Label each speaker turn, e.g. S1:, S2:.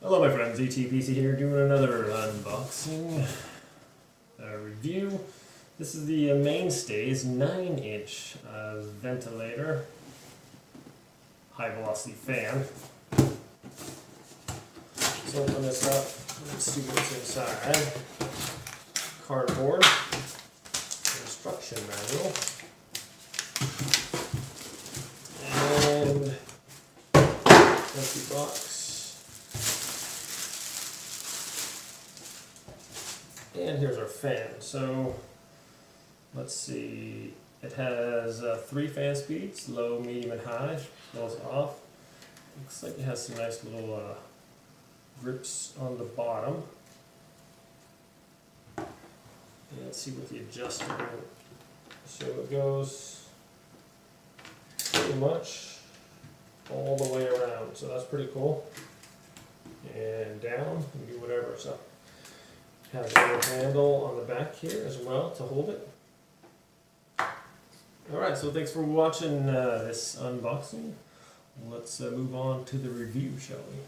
S1: Hello my friends, ETPC here doing another unboxing review. This is the Mainstays 9-inch ventilator high velocity fan. Let's open this up, let's see what's inside. Cardboard, instruction manual, and empty box. And here's our fan. So let's see, it has 3 fan speeds, low, medium, and high. Those off. Looks like it has some nice little grips on the bottom. And let's see what the adjustment. So it goes pretty much all the way around. So that's pretty cool. And down, you do whatever. So has a little handle on the back here as well to hold it. Alright, so thanks for watching this unboxing. Let's move on to the review, shall we?